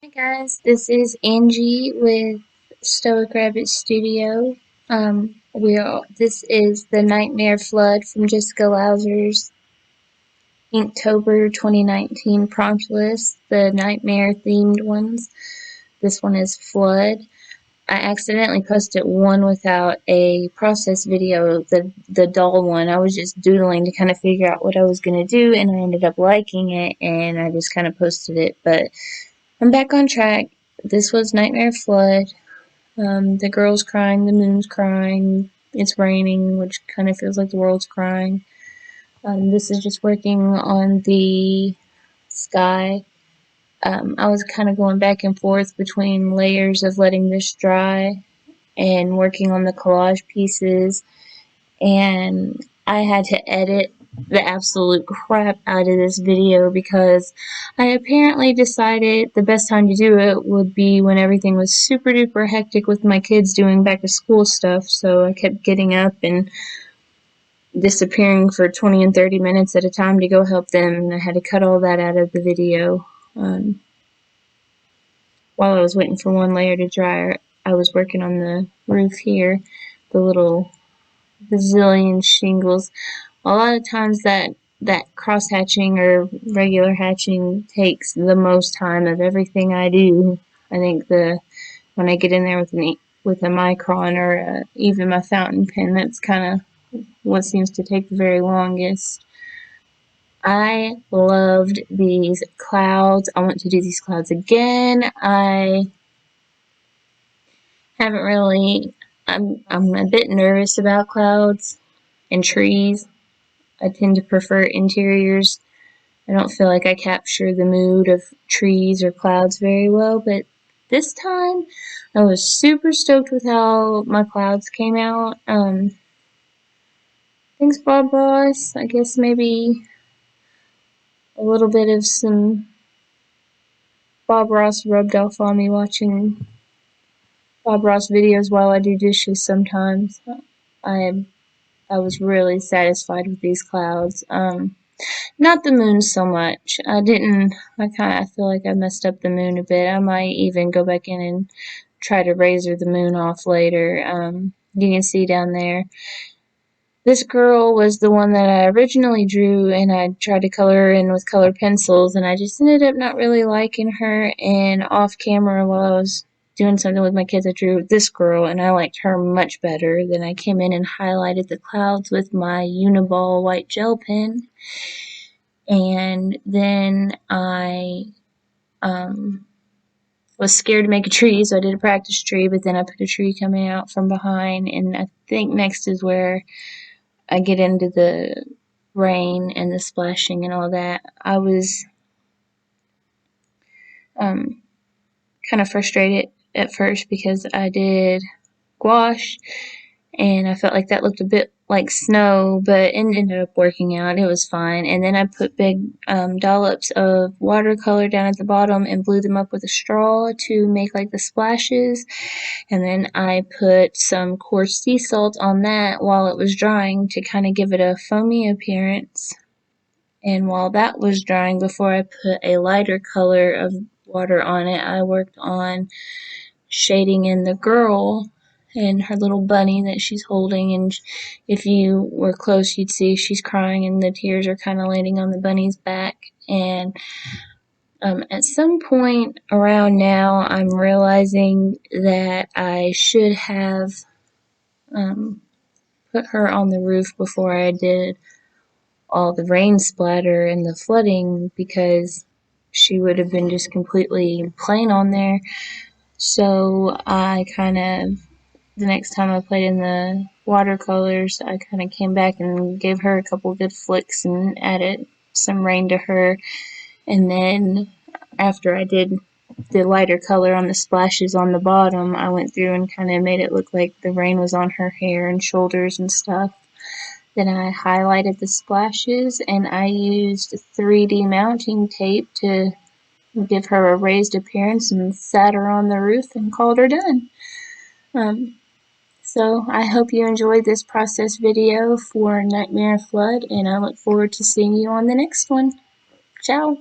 Hi guys, this is Angie with Stoic Rabbit Studio. This is the Nightmare Flood from Jessica Lauser's Inktober 2019 prompt list, the nightmare themed ones. This one is Flood. I accidentally posted one without a process video, the doll one. I was just doodling to kind of figure out what I was going to do, and I ended up liking it, and I just kind of posted it. But I'm back on track. This was Nightmare Flood. The girl's crying, the moon's crying, it's raining, which kind of feels like the world's crying. This is just working on the sky. I was kind of going back and forth between layers of letting this dry and working on the collage pieces, and I had to edit the absolute crap out of this video because I apparently decided the best time to do it would be when everything was super duper hectic with my kids doing back to school stuff, so I kept getting up and disappearing for 20 and 30 minutes at a time to go help them, and I had to cut all that out of the video. While I was waiting for one layer to dry, I was working on the roof here, the little bazillion shingles. A lot of times that cross hatching or regular hatching takes the most time of everything I do. I think when I get in there with a micron or even my fountain pen, that's kind of what seems to take the very longest. I loved these clouds. I want to do these clouds again. I haven't really. I'm a bit nervous about clouds and trees. I tend to prefer interiors. I don't feel like I capture the mood of trees or clouds very well, but this time I was super stoked with how my clouds came out. Thanks, Bob Ross. I guess maybe a little bit of some Bob Ross rubbed off on me watching Bob Ross videos while I do dishes sometimes. I I was really satisfied with these clouds. Not the moon so much. I feel like I messed up the moon a bit. I might even go back in and try to razor the moon off later. You can see down there. This girl was the one that I originally drew, and I tried to color her in with colored pencils, and I just ended up not really liking her. And off camera, while I was doing something with my kids, I drew this girl, and I liked her much better. Then I came in and highlighted the clouds with my Uniball white gel pen. And then I was scared to make a tree, so I did a practice tree, but then I put a tree coming out from behind, and I think next is where I get into the rain and the splashing and all that. I was kind of frustrated at first because I did gouache, and I felt like that looked a bit like snow, but it ended up working out. It was fine. And then I put big dollops of watercolor down at the bottom and blew them up with a straw to make like the splashes. And then I put some coarse sea salt on that while it was drying to kind of give it a foamy appearance. And while that was drying, before I put a lighter color of water on it, I worked on shading in the girl and her little bunny that she's holding, and if you were close you'd see she's crying and the tears are kind of landing on the bunny's back. And at some point around now I'm realizing that I should have put her on the roof before I did all the rain splatter and the flooding, because she would have been just completely plain on there. So I kind of, the next time I played in the watercolors, I kind of came back and gave her a couple good flicks and added some rain to her. And then after I did the lighter color on the splashes on the bottom, I went through and kind of made it look like the rain was on her hair and shoulders and stuff. Then I highlighted the splashes, and I used 3D mounting tape to give her a raised appearance and sat her on the roof and called her done. So I hope you enjoyed this process video for Nightmare Flood, and I look forward to seeing you on the next one. Ciao!